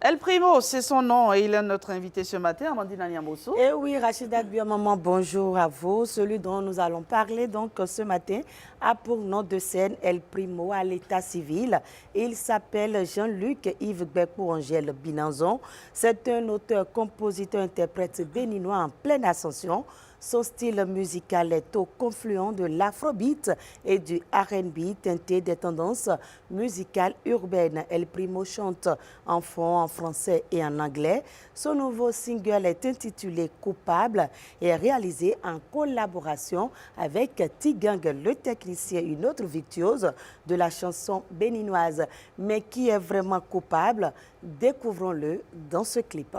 El Primo, c'est son nom et il est notre invité ce matin, Amandine Niambosso. Eh oui, Rachida Biamaman, bonjour à vous. Celui dont nous allons parler donc ce matin a pour nom de scène El Primo à l'état civil. Il s'appelle Jean-Luc Yves Gbekpo-Angèle Binanzon. C'est un auteur, compositeur, interprète béninois en pleine ascension. Son style musical est au confluent de l'afrobeat et du R&B teinté des tendances musicales urbaines. El Primo chante en fond, en français et en anglais. Son nouveau single est intitulé Coupable et est réalisé en collaboration avec Tigang, le technicien, une autre virtuose de la chanson béninoise. Mais qui est vraiment coupable? Découvrons-le dans ce clip.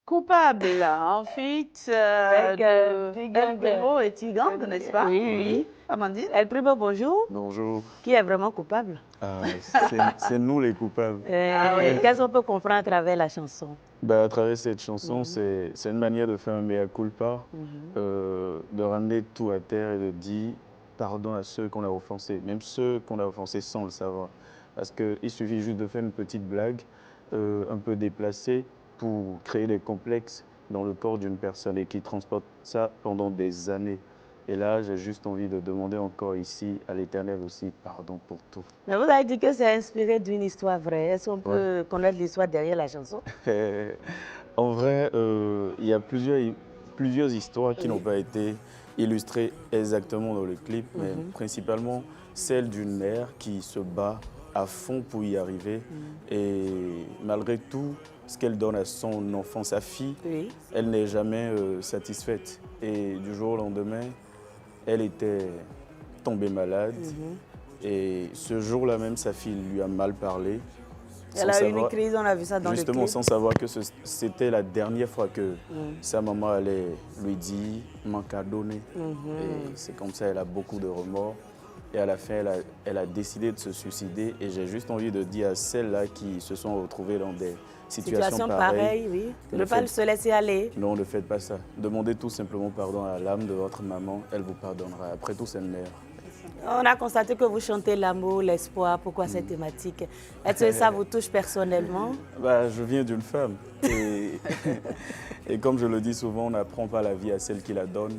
Coupable, en fait, El Primo et Tigang, n'est-ce pas? Oui. Amandine? El Primo, bonjour. Bonjour. Qui est vraiment coupable? C'est nous les coupables. Qu'est-ce qu'on peut comprendre à travers la chanson? À travers cette chanson, c'est une manière de faire un mea culpa, de ramener tout à terre et de dire pardon à ceux qu'on a offensés, même ceux qu'on a offensés sans le savoir. Parce qu'il suffit juste de faire une petite blague un peu déplacée pour créer des complexes dans le corps d'une personne et qui transporte ça pendant des années. Et là, j'ai juste envie de demander encore ici à l'Éternel aussi pardon pour tout. Mais vous avez dit que c'est inspiré d'une histoire vraie. Est-ce qu'on peut connaître l'histoire derrière la chanson? En vrai, il y a plusieurs histoires qui n'ont pas été illustrées exactement dans le clip, mais principalement celle d'une mère qui se bat à fond pour y arriver. Et malgré tout, ce qu'elle donne à son enfant, sa fille, elle n'est jamais satisfaite. Et du jour au lendemain, elle était tombée malade. Et ce jour-là même, sa fille lui a mal parlé. Elle a eu une crise, on a vu ça dans le clip. Justement, sans savoir que c'était la dernière fois que sa maman allait lui dire « manque à donner ». Et c'est comme ça, elle a beaucoup de remords. Et à la fin, elle a décidé de se suicider. Et j'ai juste envie de dire à celles-là qui se sont retrouvées dans des situations pareilles, oui. Ne pas se laisser aller. Non, ne faites pas ça. Demandez tout simplement pardon à l'âme de votre maman. Elle vous pardonnera. Après tout, c'est une mère. On a constaté que vous chantez l'amour, l'espoir. Pourquoi cette thématique? Est-ce que ça vous touche personnellement? Je viens d'une femme. Et comme je le dis souvent, on n'apprend pas la vie à celle qui la donne.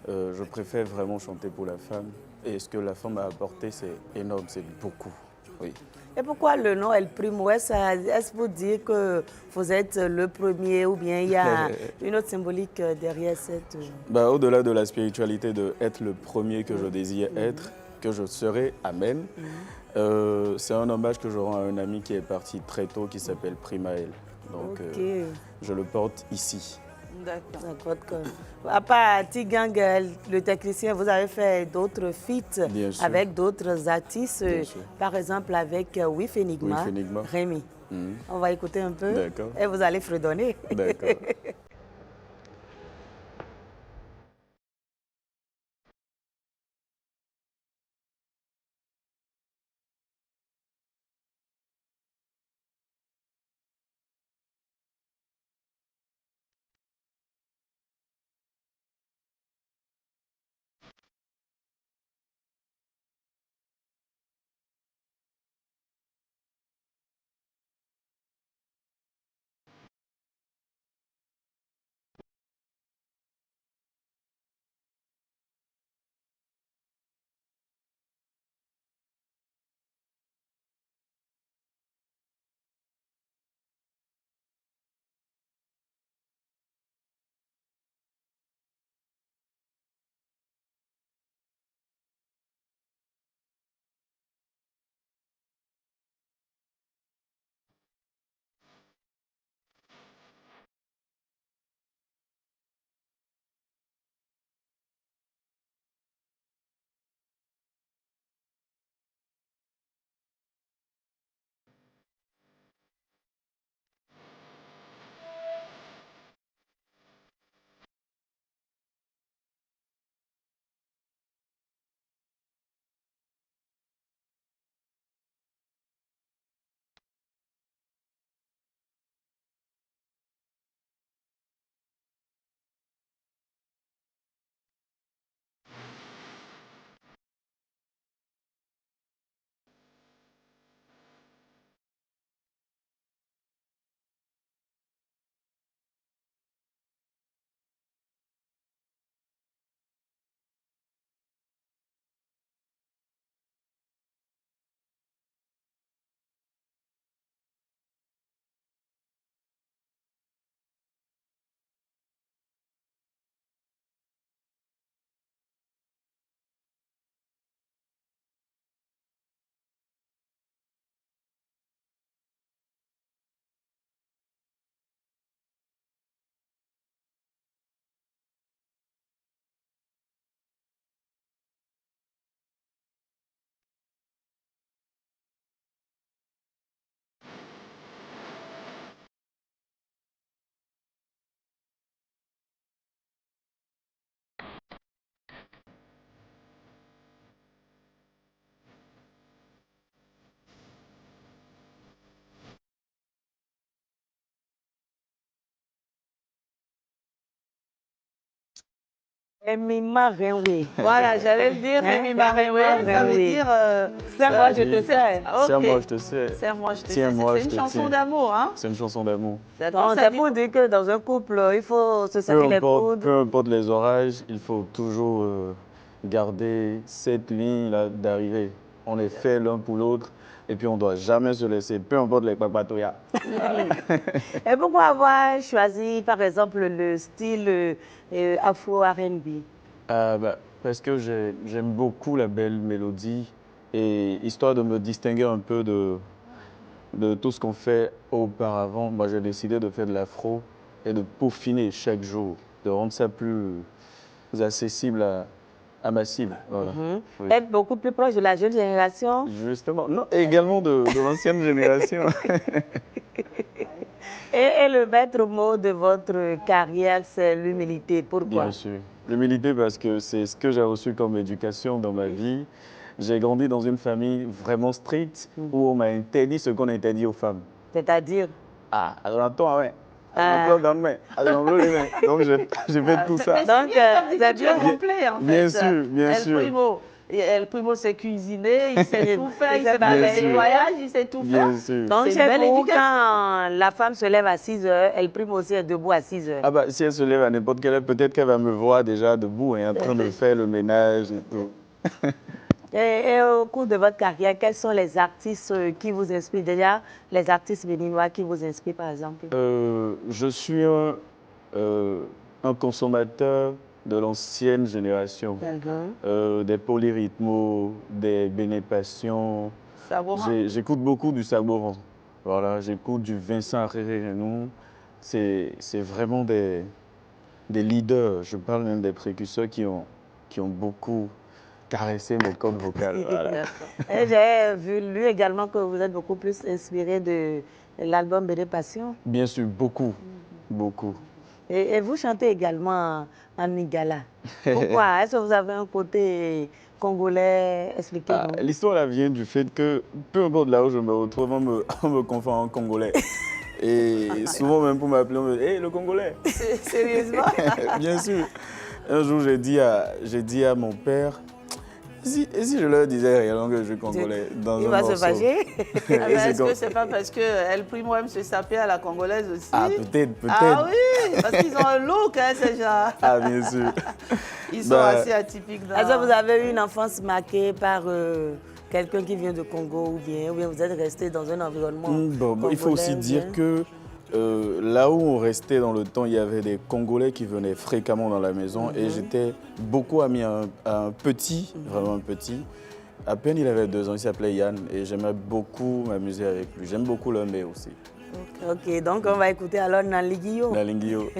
Je préfère vraiment chanter pour la femme. Et ce que la femme a apporté, c'est énorme, c'est beaucoup. Oui. Et pourquoi le nom El Primo? Est-ce pour dire que vous êtes le premier ou bien il y a une autre symbolique derrière cette... Bah, au-delà de la spiritualité de être le premier que je désire être, que je serai, amen, c'est un hommage que je rends à un ami qui est parti très tôt qui s'appelle Primaël. Donc je le porte ici. D'accord. À part Tigang, le technicien, vous avez fait d'autres feats avec d'autres artistes, par exemple avec Wif Enigma, Rémi. On va écouter un peu et vous allez fredonner. D'accord. Voilà, j'allais le dire, Rémi Maréoué, ça veut dire... Serre-moi, je te sers. Serre-moi, je te sers. Serre-moi, je te sers. Tiens-moi, C'est une chanson d'amour, hein? C'est une chanson d'amour. C'est pour dire que dans un couple, il faut se serrer les coudes. Peu importe les orages, il faut toujours garder cette ligne-là d'arrivée. On est fait l'un pour l'autre et puis on ne doit jamais se laisser, peu importe les papatouillas. Et pourquoi avoir choisi, par exemple, le style Afro-R&B? Parce que j'aime beaucoup la belle mélodie et histoire de me distinguer un peu de tout ce qu'on fait auparavant, moi j'ai décidé de faire de l'afro et de peaufiner chaque jour, de rendre ça plus accessible à ma cible. Voilà. Oui. Être beaucoup plus proche de la jeune génération. Justement, non, également de l'ancienne génération. Et le maître mot de votre carrière, c'est l'humilité. Pourquoi? Bien sûr. L'humilité parce que c'est ce que j'ai reçu comme éducation dans ma vie. J'ai grandi dans une famille vraiment stricte où on m'a interdit ce qu'on interdit aux femmes. C'est-à-dire? Ah, alors toi, ouais. Donc j'ai fait tout ça. Donc, c'est bien complet, en fait. Bien sûr, bien sûr. El Primo sait cuisiner, il sait tout faire, il sait faire des voyages, il sait tout faire. Bien sûr. Donc, chez vous, quand la femme se lève à 6 h, El Primo aussi est debout à 6 h. Ah bah, si elle se lève à n'importe quelle heure, peut-être qu'elle va me voir déjà debout et en train de faire le ménage et tout. Et au cours de votre carrière, quels sont les artistes qui vous inspirent? Déjà, les artistes béninois qui vous inspirent, par exemple? Je suis un consommateur de l'ancienne génération, des polyrythmos, des Béné Passion. J'écoute beaucoup du Saboran. Voilà, j'écoute du Vincent Arré-Renou. C'est vraiment des leaders. Je parle même des précurseurs qui ont beaucoup caressé mes cordes vocales. Voilà. Et j'ai lu également que vous êtes beaucoup plus inspiré de l'album Béné Passion. Bien sûr, beaucoup, beaucoup. Et vous chantez également en lingala. Pourquoi? Est-ce que vous avez un côté congolais? Expliquez-nous. L'histoire là vient du fait que, peu importe là où je me retrouve, on me confond en congolais. Et souvent même pour m'appeler, on me dit « Hey, le Congolais !» Sérieusement? Bien sûr. Un jour, j'ai dit à mon père, et si je leur disais réellement que je suis congolais dans Il un va morceau. se fâcher. Est-ce que c'est pas parce que El Primo aime se saper à la congolaise aussi? Ah, peut-être. Ah oui, parce qu'ils ont un look, hein, ces gens. Ah, bien sûr. Ils sont assez atypiques. Est-ce que vous avez eu une enfance marquée par quelqu'un qui vient de Congo ou bien vous êtes resté dans un environnement Il faut aussi dire que là où on restait dans le temps, il y avait des Congolais qui venaient fréquemment dans la maison et j'étais beaucoup ami à un petit, vraiment un petit. À peine il avait 2 ans, il s'appelait Yann et j'aimais beaucoup m'amuser avec lui. J'aime beaucoup le mets aussi. Ok, donc on va écouter alors Naligio. Naligio.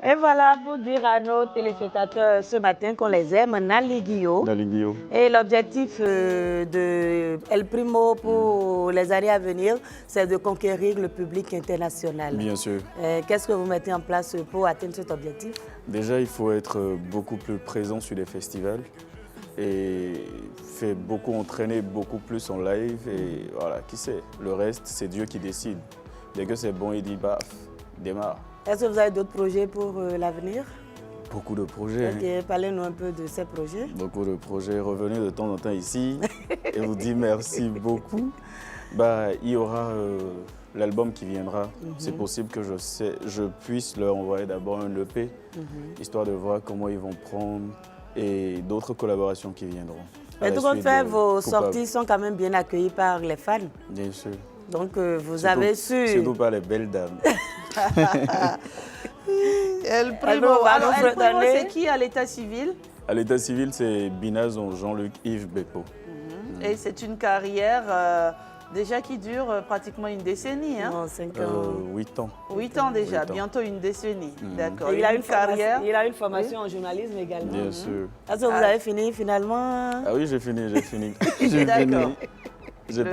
Et voilà pour dire à nos téléspectateurs ce matin qu'on les aime, Naligio. Et l'objectif de El Primo pour les années à venir, c'est de conquérir le public international. Bien sûr. Qu'est-ce que vous mettez en place pour atteindre cet objectif? Déjà, il faut être beaucoup plus présent sur les festivals et entraîner beaucoup plus en live. Et voilà, qui sait, le reste, c'est Dieu qui décide. Dès que c'est bon, il dit, baf, démarre. Est-ce que vous avez d'autres projets pour l'avenir? Beaucoup de projets. Ok, parlez-nous un peu de ces projets. Beaucoup de projets. Revenez de temps en temps ici et vous dis merci beaucoup. Il y aura l'album qui viendra. C'est possible que je puisse leur envoyer d'abord un EP, histoire de voir comment ils vont prendre et d'autres collaborations qui viendront. Mais tout compte fait, vos sorties sont quand même bien accueillies par les fans. Bien sûr. Donc, vous avez su... Surtout par les belles dames. El Primo. Alors, El Primo, c'est qui à l'état civil? À l'état civil, c'est Binazon Jean-Luc Yves Bekpo. Et c'est une carrière déjà qui dure pratiquement une décennie. Hein? Non, 5 ans. 8 ans. 8 ans déjà, 8 ans. bientôt une décennie. D'accord. Il a une carrière. Il a une formation en journalisme également. Bien sûr. Est-ce que vous avez fini finalement? Ah oui, j'ai fini. J'ai D'accord. fini. J'ai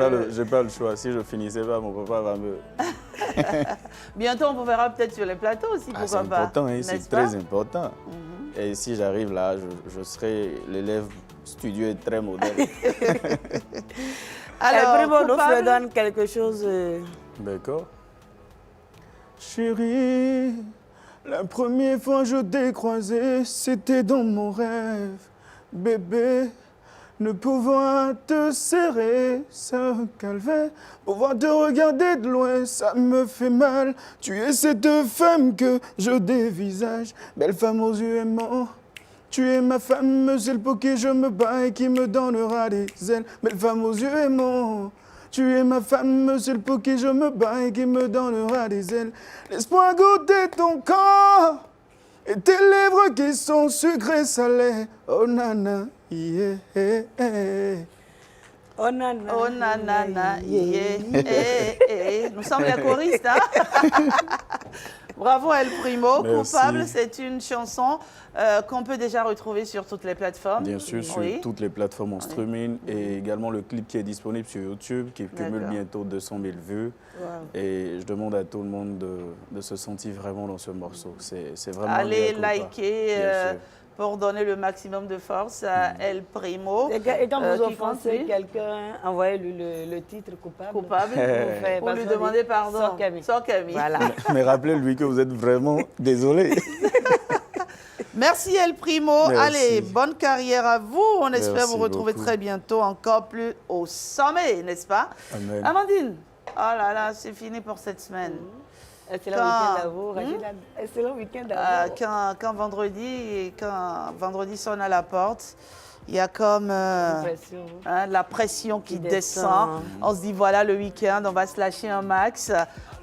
pas le choix. Si je finissais pas, mon papa va me... Bientôt, on vous verra peut-être sur les plateaux aussi, Ah, pourquoi c'est pas. important, hein, c'est très important. Et si j'arrive là, je serai l'élève studieux et très moderne. Alors, El Primo nous donne quelque chose. D'accord. Chérie, la première fois je t'ai croisé, c'était dans mon rêve. Bébé, ne pouvoir te serrer, c'est un calvaire. Pouvoir te regarder de loin, ça me fait mal. Tu es cette femme que je dévisage, belle femme aux yeux aimants. Tu es ma femme, c'est le pour qui je me bats et qui me donnera des ailes. Belle femme aux yeux aimants. Tu es ma femme, c'est le pour qui je me bats et qui me donnera des ailes. Laisse-moi goûter ton corps et tes lèvres qui sont sucrées salées. Oh nana, yeah, yeah, yeah. Oh nana, oh nana, yeah, yeah. Nous sommes les choristes, hein? Bravo El Primo. Merci. Coupable, c'est une chanson qu'on peut déjà retrouver sur toutes les plateformes. Bien sûr, sur toutes les plateformes en streaming et également le clip qui est disponible sur YouTube qui cumule bientôt 200 000 vues. Wow. Et je demande à tout le monde de se sentir vraiment dans ce morceau. C'est vraiment... Allez liker pour donner le maximum de force à El Primo. Et quand vous offensez quelqu'un, envoyez-lui le titre coupable. Coupable. Pour lui demander pardon. Sans Camille. Voilà. Mais rappelez-lui que vous êtes vraiment désolé. Merci El Primo. Merci. Allez, bonne carrière à vous. On espère vous retrouver beaucoup. très bientôt, encore plus au sommet, n'est-ce pas? Amen. Amandine, oh là là, c'est fini pour cette semaine. Excellent week-end à vous, Rachida. Excellent week-end à vous. Quand vendredi sonne à la porte, il y a comme la pression qui descend. On se dit, voilà, le week-end, on va se lâcher un max.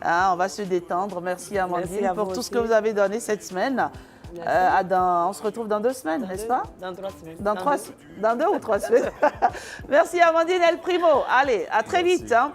On va se détendre. Merci Amandine pour tout ce que vous avez donné cette semaine. On se retrouve dans 2 semaines, n'est-ce pas? Dans 3 semaines. Dans 2 ou 3 semaines. Merci Amandine El Primo. Allez, à très vite. Hein.